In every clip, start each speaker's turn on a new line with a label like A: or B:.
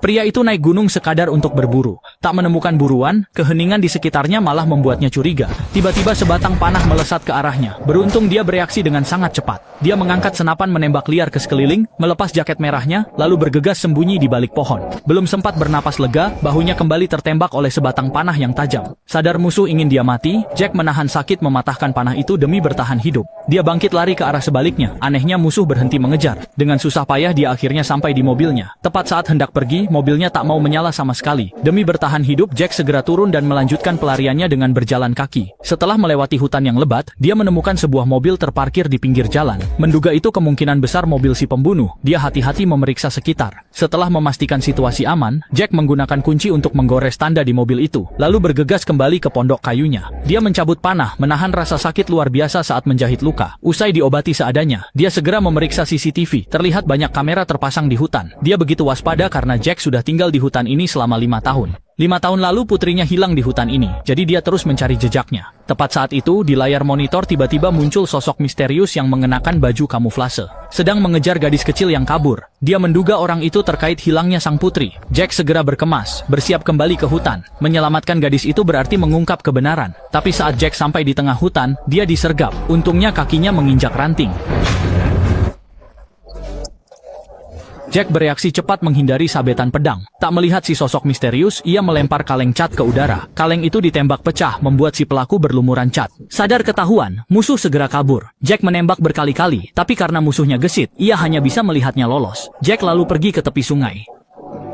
A: Pria itu naik gunung sekadar untuk berburu. Tak menemukan buruan, keheningan di sekitarnya malah membuatnya curiga. Tiba-tiba sebatang panah melesat ke arahnya. Beruntung dia bereaksi dengan sangat cepat. Dia mengangkat senapan menembak liar ke sekeliling, melepas jaket merahnya, lalu bergegas sembunyi di balik pohon. Belum sempat bernapas lega, bahunya kembali tertembak oleh sebatang panah yang tajam. Sadar musuh ingin dia mati, Jack menahan sakit mematahkan panah itu demi bertahan hidup. Dia bangkit lari ke arah sebaliknya. Anehnya musuh berhenti mengejar. Dengan susah payah dia akhirnya sampai di mobilnya. Tepat saat hendak pergi, mobilnya tak mau menyala sama sekali. Demi bertahan hidup, Jack segera turun dan melanjutkan pelariannya dengan berjalan kaki. Setelah melewati hutan yang lebat, dia menemukan sebuah mobil terparkir di pinggir jalan. Menduga itu kemungkinan besar mobil si pembunuh. Dia hati-hati memeriksa sekitar. Setelah memastikan situasi aman, Jack menggunakan kunci untuk menggores tanda di mobil itu, lalu bergegas kembali ke pondok kayunya. Dia mencabut panah, menahan rasa sakit luar biasa saat menjahit luka. Usai diobati seadanya, dia segera memeriksa CCTV. Terlihat banyak kamera terpasang di hutan. Dia begitu waspada karena Jack sudah tinggal di hutan ini selama 5 tahun. 5 tahun lalu putrinya hilang di hutan ini, jadi dia terus mencari jejaknya. Tepat saat itu, di layar monitor tiba-tiba muncul sosok misterius yang mengenakan baju kamuflase. Sedang mengejar gadis kecil yang kabur. Dia menduga orang itu terkait hilangnya sang putri. Jack segera berkemas, bersiap kembali ke hutan. Menyelamatkan gadis itu berarti mengungkap kebenaran. Tapi saat Jack sampai di tengah hutan, dia disergap. Untungnya kakinya menginjak ranting. Jack bereaksi cepat menghindari sabetan pedang. Tak melihat si sosok misterius, ia melempar kaleng cat ke udara. Kaleng itu ditembak pecah, membuat si pelaku berlumuran cat. Sadar ketahuan, musuh segera kabur. Jack menembak berkali-kali, tapi karena musuhnya gesit, ia hanya bisa melihatnya lolos. Jack lalu pergi ke tepi sungai.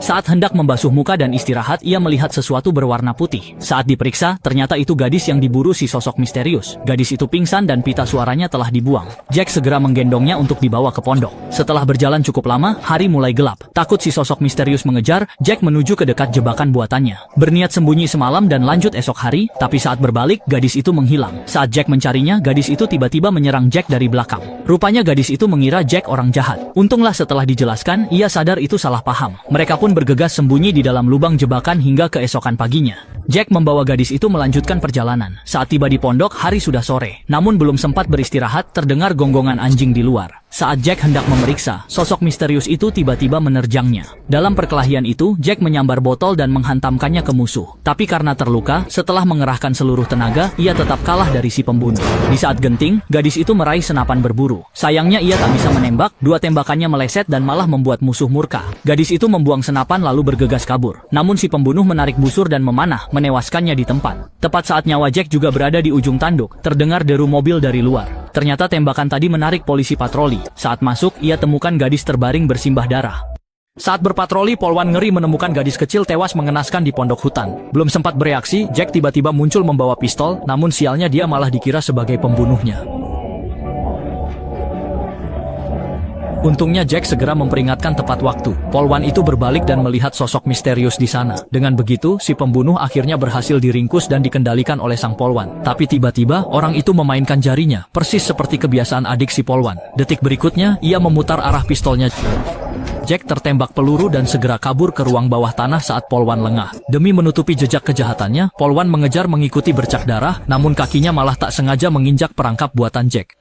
A: Saat hendak membasuh muka dan istirahat, ia melihat sesuatu berwarna putih. Saat diperiksa, ternyata itu gadis yang diburu si sosok misterius. Gadis itu pingsan dan pita suaranya telah dibuang. Jack segera menggendongnya untuk dibawa ke pondok. Setelah berjalan cukup lama, hari mulai gelap. Takut si sosok misterius mengejar, Jack menuju ke dekat jebakan buatannya. Berniat sembunyi semalam dan lanjut esok hari, tapi saat berbalik, gadis itu menghilang. Saat Jack mencarinya, gadis itu tiba-tiba menyerang Jack dari belakang. Rupanya gadis itu mengira Jack orang jahat. Untunglah setelah dijelaskan, ia sadar itu salah paham. Mereka pun bergegas sembunyi di dalam lubang jebakan hingga keesokan paginya. Jack membawa gadis itu melanjutkan perjalanan. Saat tiba di pondok, hari sudah sore. Namun belum sempat beristirahat, terdengar gonggongan anjing di luar. Saat Jack hendak memeriksa, sosok misterius itu tiba-tiba menerjangnya. Dalam perkelahian itu, Jack menyambar botol dan menghantamkannya ke musuh. Tapi karena terluka, setelah mengerahkan seluruh tenaga, ia tetap kalah dari si pembunuh. Di saat genting, gadis itu meraih senapan berburu. Sayangnya ia tak bisa menembak, 2 tembakannya meleset dan malah membuat musuh murka. Gadis itu membuang senapan lalu bergegas kabur. Namun si pembunuh menarik busur dan memanah, menewaskannya di tempat. Tepat saat nyawa Jack juga berada di ujung tanduk, terdengar deru mobil dari luar. Ternyata tembakan tadi menarik polisi patroli. Saat masuk, ia temukan gadis terbaring bersimbah darah. Saat berpatroli, Polwan ngeri menemukan gadis kecil tewas mengenaskan di pondok hutan. Belum sempat bereaksi, Jack tiba-tiba muncul membawa pistol, namun sialnya dia malah dikira sebagai pembunuhnya. Untungnya Jack segera memperingatkan tepat waktu. Polwan itu berbalik dan melihat sosok misterius di sana. Dengan begitu, si pembunuh akhirnya berhasil diringkus dan dikendalikan oleh sang Polwan. Tapi tiba-tiba, orang itu memainkan jarinya, persis seperti kebiasaan adik si Polwan. Detik berikutnya, ia memutar arah pistolnya. Jack tertembak peluru dan segera kabur ke ruang bawah tanah saat Polwan lengah. Demi menutupi jejak kejahatannya, Polwan mengejar mengikuti bercak darah, namun kakinya malah tak sengaja menginjak perangkap buatan Jack.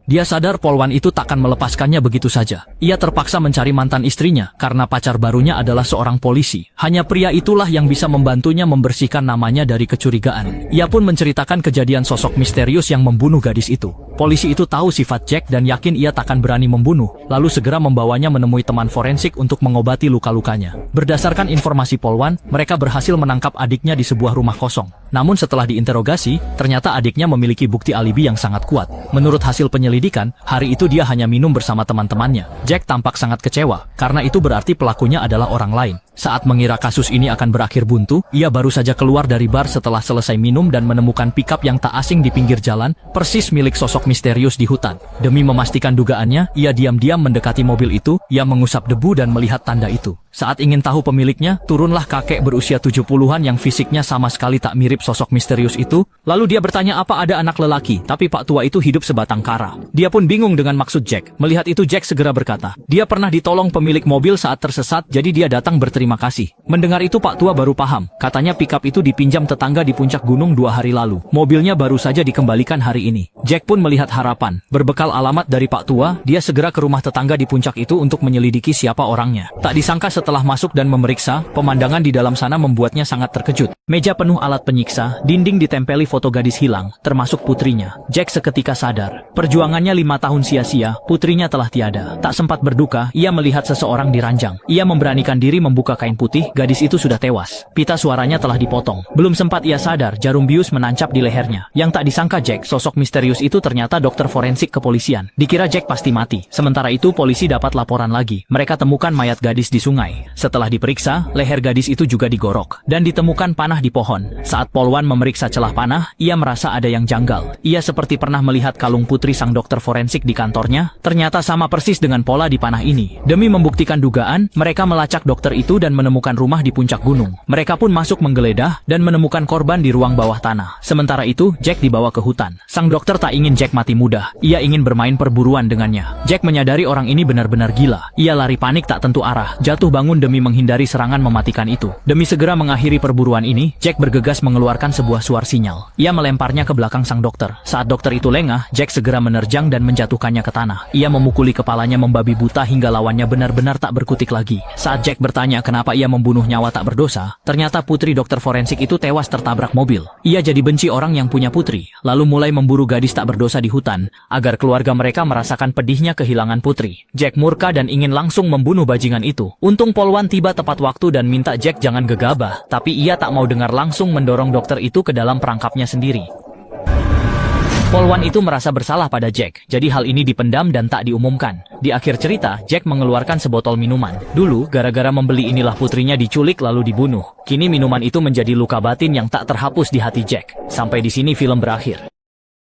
A: Dia sadar Polwan itu takkan melepaskannya begitu saja. Ia terpaksa mencari mantan istrinya, karena pacar barunya adalah seorang polisi. Hanya pria itulah yang bisa membantunya membersihkan namanya dari kecurigaan. Ia pun menceritakan kejadian sosok misterius yang membunuh gadis itu. Polisi itu tahu sifat Jack dan yakin ia takkan berani membunuh, lalu segera membawanya menemui teman forensik untuk mengobati luka-lukanya. Berdasarkan informasi Polwan, mereka berhasil menangkap adiknya di sebuah rumah kosong. Namun setelah diinterogasi, ternyata adiknya memiliki bukti alibi yang sangat kuat. Menurut hasil penyelidikan, hari itu dia hanya minum bersama teman-temannya. Jack tampak sangat kecewa, karena itu berarti pelakunya adalah orang lain. Saat mengira kasus ini akan berakhir buntu, ia baru saja keluar dari bar setelah selesai minum dan menemukan pickup yang tak asing di pinggir jalan, persis milik sosok misterius di hutan. Demi memastikan dugaannya, ia diam-diam mendekati mobil itu, ia mengusap debu dan melihat tanda itu. Saat ingin tahu pemiliknya, turunlah kakek berusia 70-an yang fisiknya sama sekali tak mirip sosok misterius itu. Lalu dia bertanya apa ada anak lelaki, tapi Pak Tua itu hidup sebatang kara. Dia pun bingung dengan maksud Jack. Melihat itu Jack segera berkata, dia pernah ditolong pemilik mobil saat tersesat, jadi dia datang berterima terima kasih. Mendengar itu Pak Tua baru paham, katanya pickup itu dipinjam tetangga di puncak gunung 2 hari lalu. Mobilnya baru saja dikembalikan hari ini. Jack pun melihat harapan. Berbekal alamat dari Pak Tua, dia segera ke rumah tetangga di puncak itu untuk menyelidiki siapa orangnya. Tak disangka setelah masuk dan memeriksa, pemandangan di dalam sana membuatnya sangat terkejut. Meja penuh alat penyiksa, dinding ditempeli foto gadis hilang, termasuk putrinya. Jack seketika sadar. Perjuangannya 5 tahun sia-sia, putrinya telah tiada. Tak sempat berduka, ia melihat seseorang diranjang. Ia memberanikan diri membuka kain putih, gadis itu sudah tewas. Pita suaranya telah dipotong. Belum sempat ia sadar, jarum bius menancap di lehernya. Yang tak disangka Jack, sosok misterius itu ternyata dokter forensik kepolisian. Dikira Jack pasti mati. Sementara itu polisi dapat laporan lagi. Mereka temukan mayat gadis di sungai. Setelah diperiksa, leher gadis itu juga digorok. Dan ditemukan panah di pohon. Saat Polwan memeriksa celah panah, ia merasa ada yang janggal. Ia seperti pernah melihat kalung putri sang dokter forensik di kantornya. Ternyata sama persis dengan pola di panah ini. Demi membuktikan dugaan, mereka melacak dokter itu dan menemukan rumah di puncak gunung. Mereka pun masuk menggeledah dan menemukan korban di ruang bawah tanah. Sementara itu, Jack dibawa ke hutan. Sang dokter tak ingin Jack mati mudah. Ia ingin bermain perburuan dengannya. Jack menyadari orang ini benar-benar gila. Ia lari panik tak tentu arah, jatuh bangun demi menghindari serangan mematikan itu. Demi segera mengakhiri perburuan ini, Jack bergegas mengeluarkan sebuah suar sinyal. Ia melemparnya ke belakang sang dokter. Saat dokter itu lengah, Jack segera menerjang dan menjatuhkannya ke tanah. Ia memukuli kepalanya membabi buta hingga lawannya benar-benar tak berkutik lagi. Saat Jack bertanya kenapa ia membunuh nyawa tak berdosa, ternyata putri dokter forensik itu tewas tertabrak mobil. Ia jadi benci orang yang punya putri, lalu mulai memburu gadis tak berdosa di hutan, agar keluarga mereka merasakan pedihnya kehilangan putri. Jack murka dan ingin langsung membunuh bajingan itu. Untung Polwan tiba tepat waktu dan minta Jack jangan gegabah, tapi ia tak mau dengar langsung mendorong dokter itu ke dalam perangkapnya sendiri. Polwan itu merasa bersalah pada Jack, jadi hal ini dipendam dan tak diumumkan. Di akhir cerita, Jack mengeluarkan sebotol minuman. Dulu, gara-gara membeli inilah putrinya diculik lalu dibunuh. Kini minuman itu menjadi luka batin yang tak terhapus di hati Jack. Sampai di sini film berakhir.